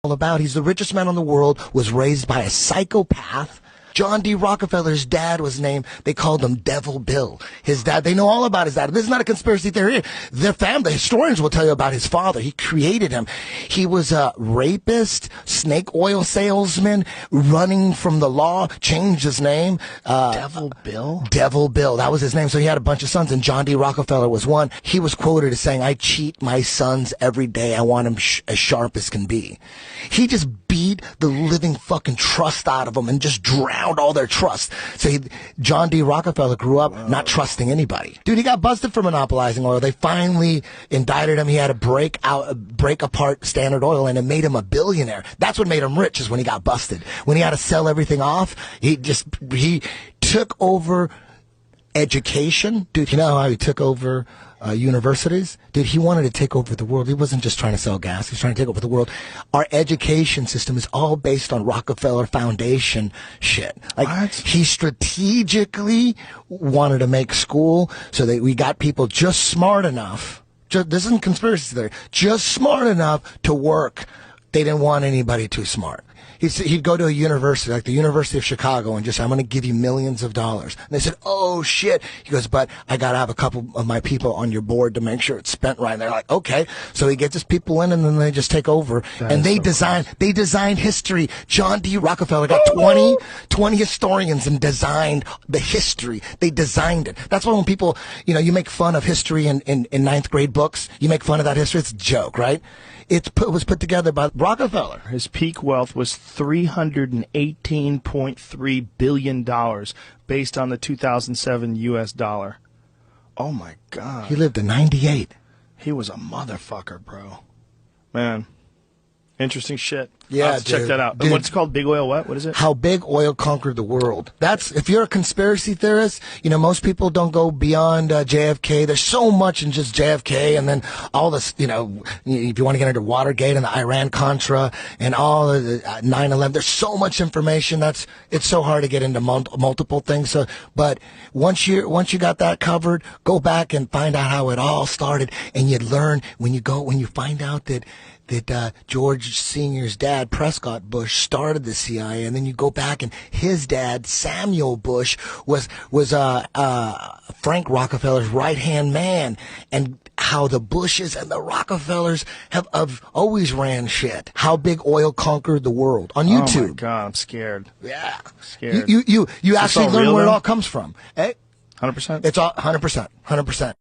all about. He's the richest man in the world, was raised by a psychopath. John D. Rockefeller's dad was named, they called him Devil Bill. His dad, they know all about his dad. This is not a conspiracy theory. Their family, historians will tell you about his father. He created him. He was a rapist, snake oil salesman, running from the law, changed his name. Devil Bill? Devil Bill. That was his name. So he had a bunch of sons, and John D. Rockefeller was one. He was quoted as saying, I cheat my sons every day. I want them as sharp as can be. He just beat the living fucking trust out of them and just drowned all their trust. So John D. Rockefeller grew up not trusting anybody. Dude, he got busted for monopolizing oil. They finally indicted him. He had to break apart Standard Oil, and it made him a billionaire. That's what made him rich, is when he got busted. When he had to sell everything off, he took over education. Dude, you know how he took over universities? Dude, he wanted to take over the world. He wasn't just trying to sell gas. He's trying to take over the world. Our education system is all based on Rockefeller Foundation shit. Like, what? He strategically wanted to make school so that we got people just smart enough. This isn't conspiracy theory. Just smart enough to work. They didn't want anybody too smart. He'd go to a university, like the University of Chicago, and just, I'm going to give you millions of dollars. And they said, oh, shit. He goes, but I got to have a couple of my people on your board to make sure it's spent right. And they're like, okay. So he gets his people in, and then they just take over. And they designed history. John D. Rockefeller got 20 historians and designed the history. They designed it. That's why when people, you make fun of history in ninth grade books, you make fun of that history. It's a joke, right? It was put together by Rockefeller. His peak wealth was $318.3 billion based on the 2007 U.S. dollar. Oh, my God. He lived to 98. He was a motherfucker, bro. Man. Interesting shit. Yeah, I'll have to check that out. Dude. What's it called? Big Oil what? What is it? How Big Oil Conquered the World. If you're a conspiracy theorist, most people don't go beyond JFK. There's so much in just JFK, and then all this, if you want to get into Watergate and the Iran-Contra and all the 9/11, there's so much information. It's so hard to get into multiple things. So, but once you got that covered, go back and find out how it all started, and you'd learn when you find out that George Sr.'s dad, Prescott Bush, started the CIA, and then you go back and his dad, Samuel Bush, was Frank Rockefeller's right-hand man, and how the Bushes and the Rockefellers have always ran shit. How Big Oil Conquered the World on YouTube. Oh my God, I'm scared. Yeah. I'm scared. You actually learn where it all comes from. 100%? It's all 100%.